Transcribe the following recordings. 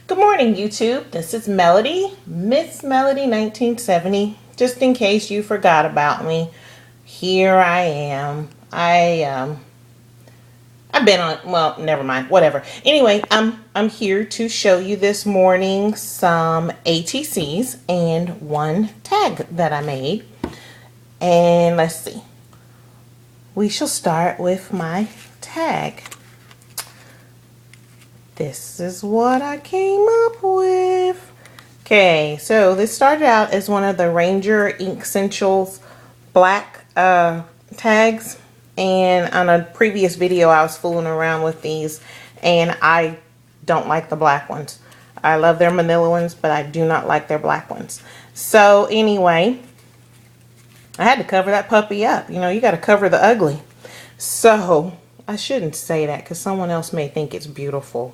Good morning, YouTube. This is Melody, Miss Melody 1970. Just in case you forgot about me, here I am. I've been on. Well, never mind. Whatever. Anyway, I'm here to show you this morning some ATCs and one tag that I made. And let's see. We shall start with my tag. This is what I came up with. Okay, so this started out as one of the Ranger Ink Essentials black tags. And on a previous video, I was fooling around with these. And I don't like the black ones. I love their manila ones, but I do not like their black ones. So anyway, I had to cover that puppy up. You know, you got to cover the ugly. So I shouldn't say that because someone else may think it's beautiful.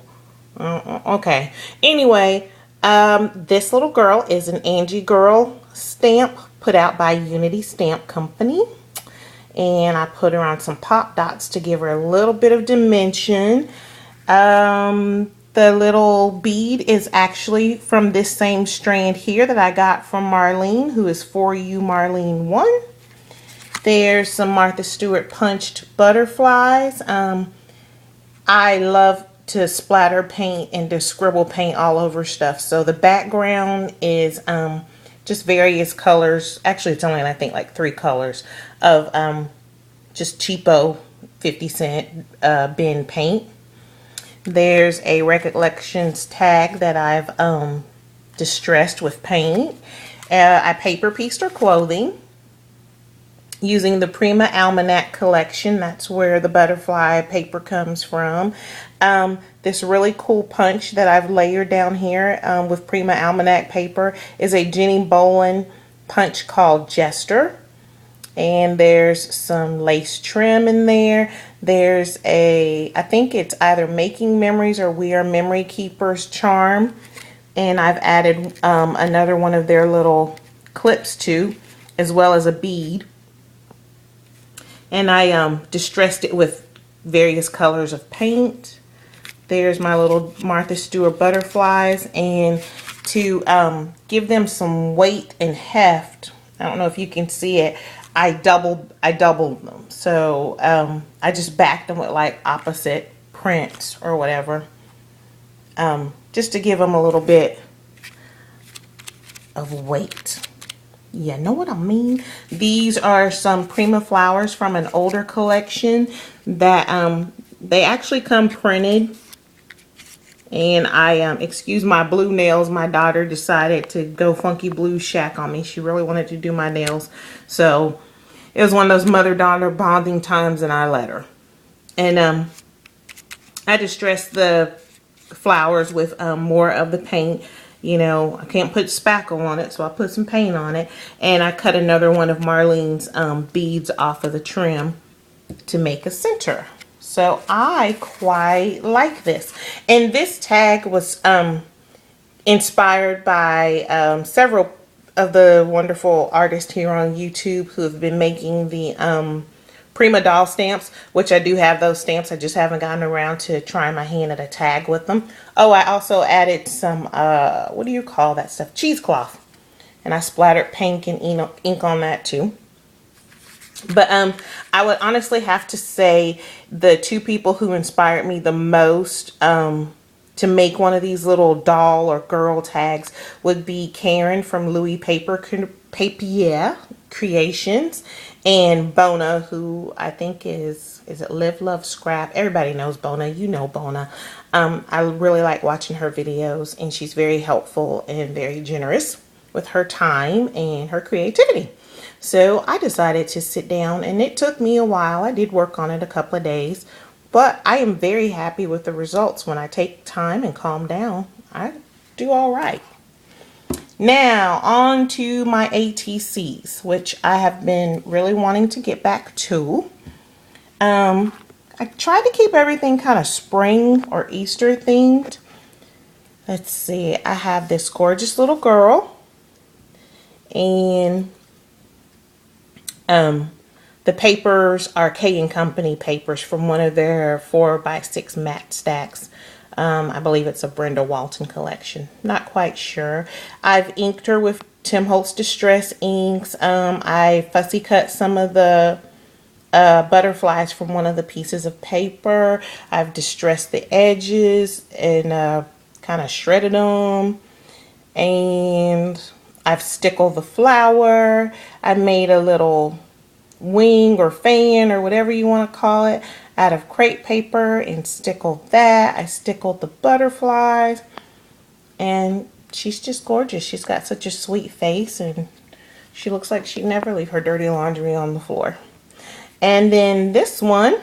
Okay. Anyway, this little girl is an Angie Girl stamp put out by Unity Stamp Company. And I put her on some pop dots to give her a little bit of dimension. The little bead is actually from this same strand here that I got from Marlene, who is For You Marlene 1. There's some Martha Stewart punched butterflies. I love to splatter paint and to scribble paint all over stuff. So the background is just various colors. Actually, it's only, I think, like 3 colors of just cheapo 50-cent bin paint. There's a Recollections tag that I've distressed with paint. I paper pieced her clothing using the Prima Almanac collection. That's where the butterfly paper comes from. This really cool punch that I've layered down here with Prima Almanac paper is a Jenny Bolin punch called Jester. And there's some lace trim in there. There's I think it's either Making Memories or We Are Memory Keepers charm. And I've added another one of their little clips too, as well as a bead. And I distressed it with various colors of paint. There's my little Martha Stewart butterflies. And to give them some weight and heft, I don't know if you can see it, I doubled them. So I just backed them with like opposite prints or whatever. Just to give them a little bit of weight. Yeah, know what I mean? These are some Prima flowers from an older collection that they actually come printed. And I excuse my blue nails. My daughter decided to go funky blue shack on me. She really wanted to do my nails. So it was one of those mother-daughter bonding times and I let her. And I distressed the flowers with more of the paint. You know, I can't put spackle on it, so I put some paint on it. And I cut another one of Marlene's beads off of the trim to make a center. So I quite like this. And this tag was inspired by several of the wonderful artists here on YouTube who have been making the Prima doll stamps, which I do have those stamps. I just haven't gotten around to trying my hand at a tag with them. Oh, I also added some, what do you call that stuff? Cheesecloth. And I splattered pink and ink on that too. But I would honestly have to say the 2 people who inspired me the most to make one of these little doll or girl tags would be Karen from Louis Papier Creations and Bona, who I think is it Live, Love, Scrap? Everybody knows Bona. You know Bona. I really like watching her videos, and she's very helpful and very generous with her time and her creativity. So I decided to sit down, and it took me a while. I did work on it a couple of days, but I am very happy with the results. When I take time and calm down, I do all right. Now, on to my ATCs, which I have been really wanting to get back to. I tried to keep everything kind of spring or Easter themed. Let's see, I have this gorgeous little girl. And the papers are K & Company papers from one of their 4x6 matte stacks. I believe it's a Brenda Walton collection. Not quite sure. I've inked her with Tim Holtz Distress inks. I fussy cut some of the butterflies from one of the pieces of paper. I've distressed the edges and kind of shredded them. And I've stickled the flower. I made a little wing or fan or whatever you want to call it out of crepe paper and stickled that. I stickled the butterflies, and she's just gorgeous. She's got such a sweet face, and she looks like she'd never leave her dirty laundry on the floor. And then this one,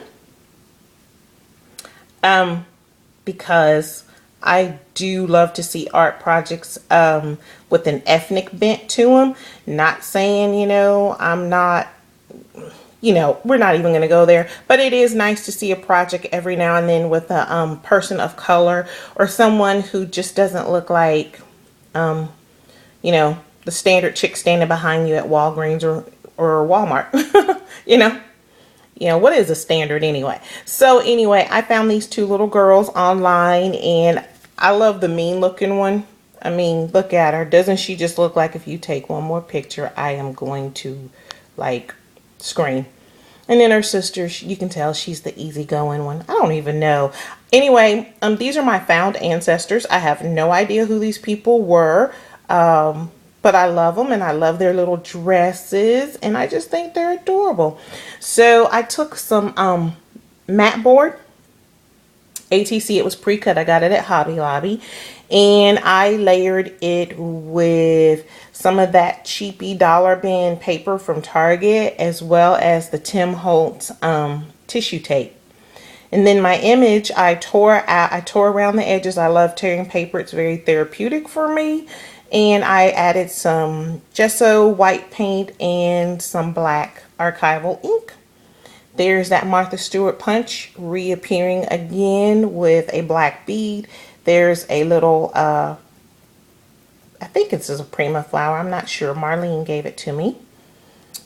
because I do love to see art projects with an ethnic bent to them. Not saying, you know, I'm not, you know, we're not even going to go there. But it is nice to see a project every now and then with a person of color or someone who just doesn't look like, you know, the standard chick standing behind you at Walgreens or Walmart, you know. You know, what is a standard anyway? So anyway, I found these two little girls online, and I love the mean looking one. I mean, look at her. Doesn't she just look like if you take one more picture, I am going to like scream. And then her sister, you can tell she's the easygoing one. I don't even know. Anyway, these are my found ancestors. I have no idea who these people were. But I love them, and I love their little dresses, and I just think they're adorable. So I took some mat board, ATC. It was pre-cut. I got it at Hobby Lobby, and I layered it with some of that cheapy dollar bin paper from Target, as well as the Tim Holtz tissue tape. And then my image, I tore around the edges. I love tearing paper. It's very therapeutic for me. And I added some gesso, white paint, and some black archival ink. There's that Martha Stewart punch reappearing again with a black bead. There's a little, I think it's a Prima flower. I'm not sure. Marlene gave it to me.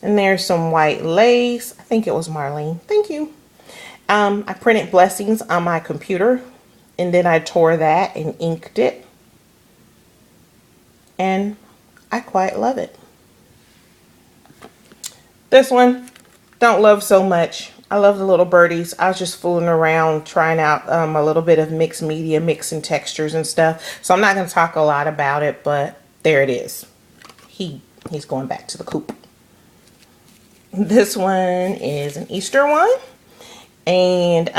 And there's some white lace. I think it was Marlene. Thank you. I printed blessings on my computer, and then I tore that and inked it. And I quite love it. This one, don't love so much. I love the little birdies. I was just fooling around trying out a little bit of mixed media, mixing textures and stuff. So I'm not going to talk a lot about it, but there it is. He's going back to the coop. This one is an Easter one. And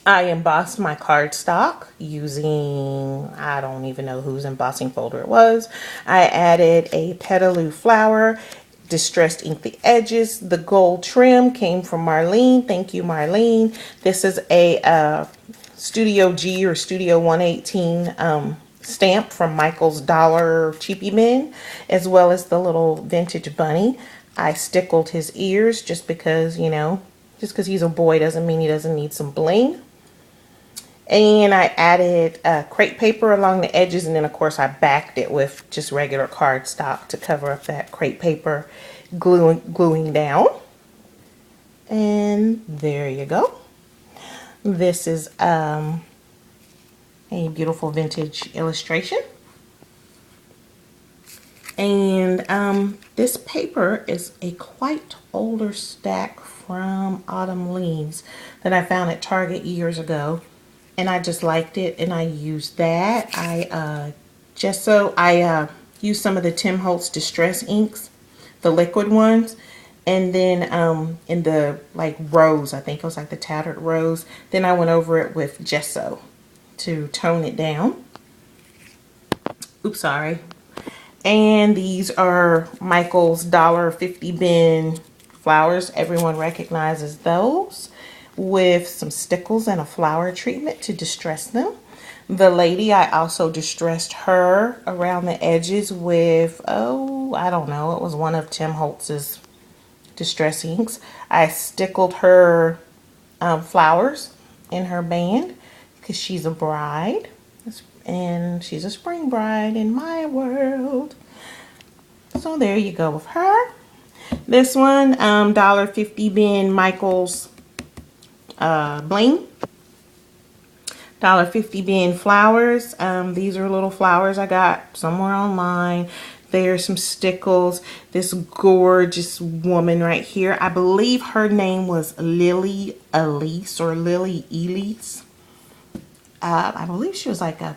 I embossed my cardstock using, I don't even know whose embossing folder it was. I added a petaloo flower, distressed inked the edges. The gold trim came from Marlene. Thank you, Marlene. This is a Studio G or Studio 118 stamp from Michael's Dollar Cheapy Bin, as well as the little vintage bunny. I stickled his ears just because, you know, just because he's a boy doesn't mean he doesn't need some bling. And I added crepe paper along the edges, and then of course I backed it with just regular cardstock to cover up that crepe paper gluing down. And there you go. This is a beautiful vintage illustration. And this paper is a quite older stack from Autumn Leaves that I found at Target years ago. And I just liked it, and I used that. I used some of the Tim Holtz Distress inks, the liquid ones, and then in the like rose, I think it was like the tattered rose. Then I went over it with gesso to tone it down. Oops, sorry. And these are Michael's $1.50 bin flowers. Everyone recognizes those, with some stickles and a flower treatment to distress them. The lady, I also distressed her around the edges with, oh, I don't know, it was one of Tim Holtz's distress inks. I stickled her flowers in her band because she's a bride, and she's a spring bride in my world. So there you go with her. This one, $1.50 bin Michael's bling. $1.50 bin flowers. These are little flowers I got somewhere online. There's some stickles. This gorgeous woman right here, I believe her name was Lily Elise or Lily Elise. I believe she was like a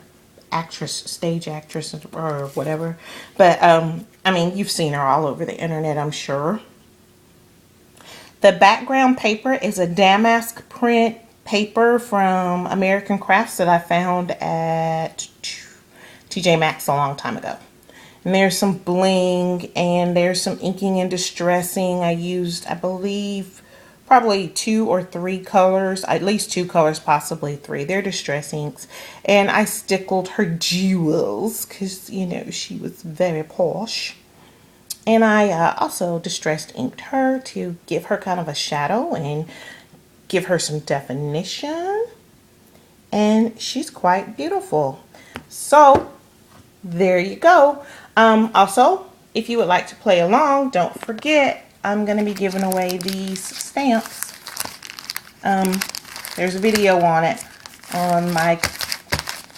actress, stage actress or whatever. But I mean, you've seen her all over the internet, I'm sure. The background paper is a damask print paper from American Crafts that I found at TJ Maxx a long time ago. And there's some bling and there's some inking and distressing. I used, I believe, probably 2 or 3 colors, at least 2 colors, possibly 3. They're distress inks. And I stickled her jewels because, you know, she was very posh. And I also distressed inked her to give her kind of a shadow and give her some definition. And she's quite beautiful. So there you go. Also, if you would like to play along, don't forget I'm going to be giving away these stamps. There's a video on it on my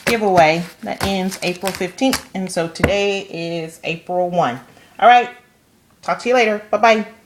giveaway that ends April 15th. And so today is April 1. All right. Talk to you later. Bye-bye.